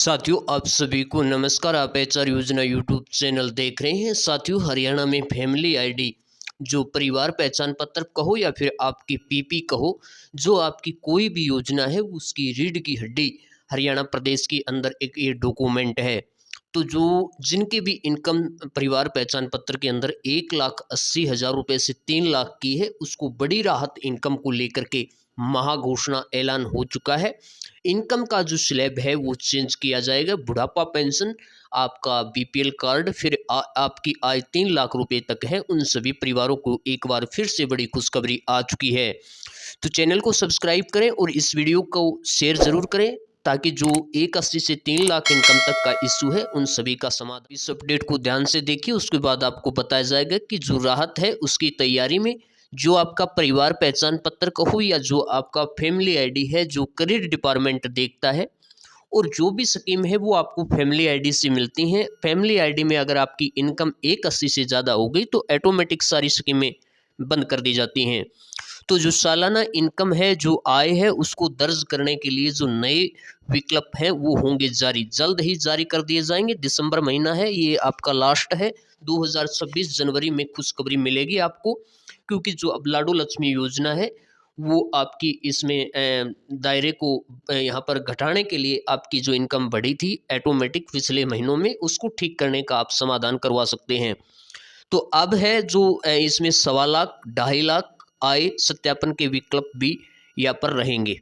साथियों, आप सभी को नमस्कार। आप एचआर योजना यूट्यूब चैनल देख रहे हैं। साथियों, हरियाणा में फैमिली आईडी जो परिवार पहचान पत्र कहो या फिर आपकी पीपी कहो, जो आपकी कोई भी योजना है उसकी रीढ़ की हड्डी हरियाणा प्रदेश के अंदर एक ये डॉक्यूमेंट है। तो जो जिनके भी इनकम परिवार पहचान पत्र के अंदर 1,80,000 रुपये से 3 लाख की है, उसको बड़ी राहत इनकम को लेकर के महाघोषणा ऐलान हो चुका है। इनकम का जो स्लैब है वो चेंज किया जाएगा। बुढ़ापा पेंशन, आपका बीपीएल कार्ड, फिर आपकी आय 3 लाख रुपए तक है, उन सभी परिवारों को एक बार फिर से बड़ी खुशखबरी आ चुकी है। तो चैनल को सब्सक्राइब करें और इस वीडियो को शेयर ज़रूर करें, ताकि जो 1,80 से 3 लाख इनकम तक का इशू है उन सभी का समाधान। इस अपडेट को ध्यान से देखिए, उसके बाद आपको बताया जाएगा कि जो राहत है उसकी तैयारी में जो आपका परिवार पहचान पत्र कहो या जो आपका फैमिली आईडी है, जो करियर डिपार्टमेंट देखता है, और जो भी स्कीम है वो आपको फैमिली आईडी से मिलती हैं। फैमिली आईडी में अगर आपकी इनकम 1,80 से ज़्यादा हो गई तो ऑटोमेटिक सारी स्कीमें बंद कर दी जाती हैं। तो जो सालाना इनकम है, जो आय है, उसको दर्ज करने के लिए जो नए विकल्प हैं वो होंगे जारी, जल्द ही जारी कर दिए जाएंगे। दिसंबर महीना है, ये आपका लास्ट है। 2026 जनवरी में खुशखबरी मिलेगी आपको, क्योंकि जो अब लाडो लक्ष्मी योजना है वो आपकी इसमें दायरे को यहाँ पर घटाने के लिए आपकी जो इनकम बढ़ी थी ऑटोमेटिक पिछले महीनों में, उसको ठीक करने का आप समाधान करवा सकते हैं। तो अब है जो इसमें 1.25 लाख 2.5 लाख आय सत्यापन के विकल्प भी यहाँ पर रहेंगे।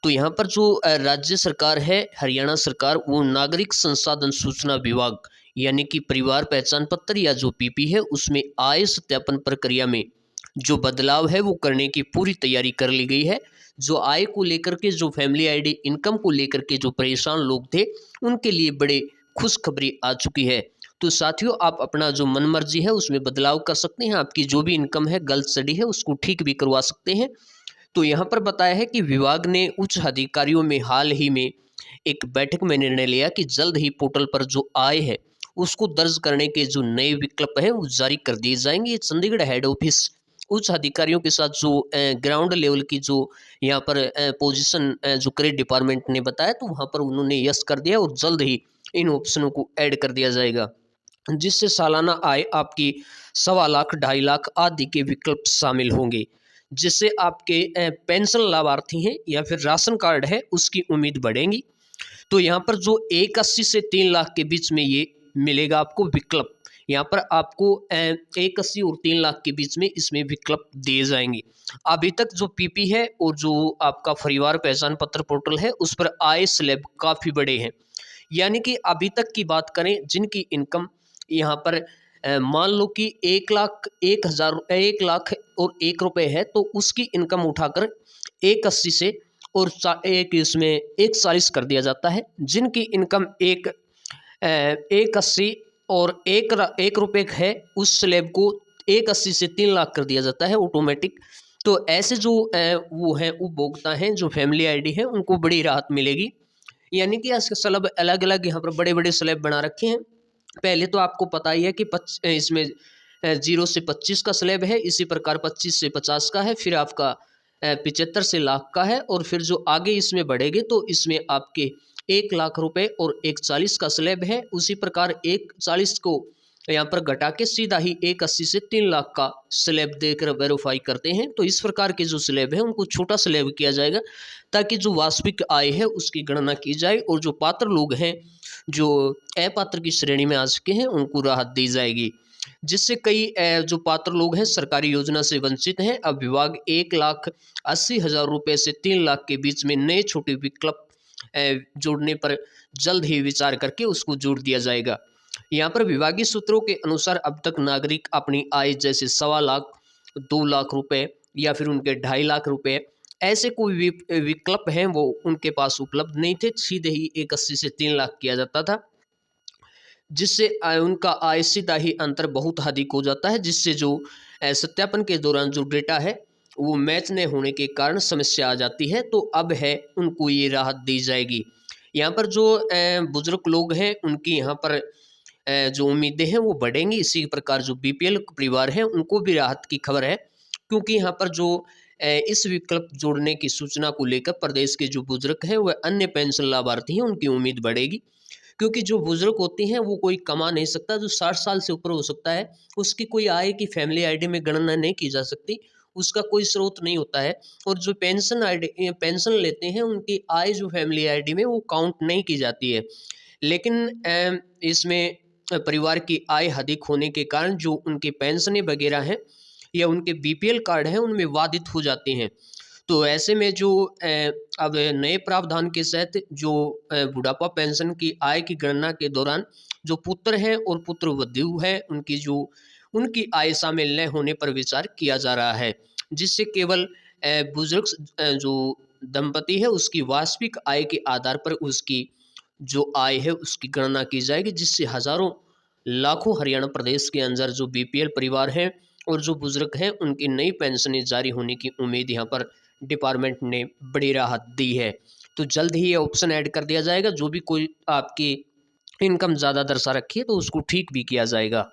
तो यहाँ पर जो राज्य सरकार है, हरियाणा सरकार, वो नागरिक संसाधन सूचना विभाग यानी कि परिवार पहचान पत्र या जो पीपी है उसमें आय सत्यापन प्रक्रिया में जो बदलाव है वो करने की पूरी तैयारी कर ली गई है। जो आय को लेकर के, जो फैमिली आईडी इनकम को लेकर के जो परेशान लोग थे, उनके लिए बड़े खुशखबरी आ चुकी है। तो साथियों, आप अपना जो मन मर्जी है उसमें बदलाव कर सकते हैं। आपकी जो भी इनकम है गलत स्टडी है उसको ठीक भी करवा सकते हैं। तो यहाँ पर बताया है कि विभाग ने उच्च अधिकारियों में हाल ही में एक बैठक में निर्णय लिया कि जल्द ही पोर्टल पर जो आय है उसको दर्ज करने के जो नए विकल्प हैं वो जारी कर दिए जाएंगे। ये चंडीगढ़ हेड ऑफिस उच्च अधिकारियों के साथ जो ग्राउंड लेवल की जो यहाँ पर पोजीशन जो करियर डिपार्टमेंट ने बताया, तो वहाँ पर उन्होंने यस कर दिया और जल्द ही इन ऑप्शनों को ऐड कर दिया जाएगा, जिससे सालाना आय आपकी 1.25 लाख 2.5 लाख आदि के विकल्प शामिल होंगे, जिससे आपके पेंशन लाभार्थी हैं या फिर राशन कार्ड है उसकी उम्मीद बढ़ेगी। तो यहाँ पर जो 1,80 से 3 लाख के बीच में ये मिलेगा आपको विकल्प। यहाँ पर आपको 1,80 और 3 लाख के बीच में इसमें विकल्प दिए जाएंगे। अभी तक जो पीपी है और जो आपका परिवार पहचान पत्र पोर्टल है उस पर आय स्लैब काफ़ी बड़े हैं। यानी कि अभी तक की बात करें, जिनकी इनकम यहाँ पर मान लो कि 1,01,000 और 1 रुपये है, तो उसकी इनकम उठाकर 1,80 से और एक इसमें 1,40 कर दिया जाता है। जिनकी इनकम 1,80 और 1 रुपये है, उस स्लैब को 1,80 से 3 लाख कर दिया जाता है ऑटोमेटिक। तो ऐसे जो वो हैं उपभोक्ता हैं, जो फैमिली आईडी है, उनको बड़ी राहत मिलेगी। यानी कि इसके स्लैब अलग अलग यहाँ पर बड़े बड़े स्लैब बना रखे हैं। पहले तो आपको पता ही है कि इसमें 0 से 25 का स्लैब है, इसी प्रकार 25 से 50 का है, फिर आपका 75 से लाख का है, और फिर जो आगे इसमें बढ़ेंगे तो इसमें आपके 1 लाख रुपए और 1,40 का स्लैब है। उसी प्रकार 1,40 को यहाँ पर घटा के सीधा ही 1,80 से 3 लाख का स्लैब देकर वेरीफाई करते हैं। तो इस प्रकार के जो स्लैब है उनको छोटा स्लैब किया जाएगा, ताकि जो वास्तविक आय है उसकी गणना की जाए, और जो पात्र लोग हैं, जो अपात्र की श्रेणी में आ चुके हैं, उनको राहत दी जाएगी। जिससे कई जो पात्र लोग हैं सरकारी योजना से वंचित हैं। अब विभाग 1,80,000 रुपये से 3 लाख के बीच में नए छोटे विकल्प जोड़ने पर जल्द ही विचार करके उसको जोड़ दिया जाएगा। यहाँ पर विभागीय सूत्रों के अनुसार अब तक नागरिक अपनी आय जैसे 1.25 लाख 2 लाख रुपए या फिर उनके 2.5 लाख रुपए, ऐसे कोई भी विकल्प हैं वो उनके पास उपलब्ध नहीं थे। सीधे ही 1,80 से 3 लाख किया जाता था, जिससे उनका आय सीधा ही अंतर बहुत अधिक हो जाता है, जिससे जो सत्यापन के दौरान जो डेटा है वो मैच न होने के कारण समस्या आ जाती है। तो अब है उनको ये राहत दी जाएगी। यहाँ पर जो बुजुर्ग लोग हैं उनकी यहाँ पर जो उम्मीदें हैं वो बढ़ेंगी। इसी प्रकार जो बीपीएल परिवार हैं उनको भी राहत की खबर है, क्योंकि यहाँ पर जो इस विकल्प जोड़ने की सूचना को लेकर प्रदेश के जो बुजुर्ग हैं वह अन्य पेंशन लाभार्थी हैं उनकी उम्मीद बढ़ेगी। क्योंकि जो बुजुर्ग होते हैं वो कोई कमा नहीं सकता, जो 60 साल से ऊपर हो सकता है उसकी कोई आय की फैमिली आईडी में गणना नहीं की जा सकती, उसका कोई स्रोत नहीं होता है। और जो पेंशन लेते हैं उनकी आय जो फैमिली आईडी में वो काउंट नहीं की जाती है। लेकिन इसमें परिवार की आय अधिक होने के कारण जो उनकी पेंशनें वगैरह हैं या उनके बीपीएल कार्ड हैं उनमें बाधित हो जाते हैं। तो ऐसे में जो अब नए प्रावधान के तहत जो बुढ़ापा पेंशन की आय की गणना के दौरान जो पुत्र हैं और पुत्रवधू है उनकी आय शामिल न होने पर विचार किया जा रहा है, जिससे केवल बुजुर्ग जो दंपति है उसकी वास्तविक आय के आधार पर उसकी जो आय है उसकी गणना की जाएगी, जिससे हजारों लाखों हरियाणा प्रदेश के अंदर जो बीपीएल परिवार हैं और जो बुजुर्ग हैं उनकी नई पेंशनें जारी होने की उम्मीद यहाँ पर डिपार्टमेंट ने बड़ी राहत दी है। तो जल्द ही ये ऑप्शन ऐड कर दिया जाएगा, जो भी कोई आपकी इनकम ज़्यादा दर्शा रखी है तो उसको ठीक भी किया जाएगा।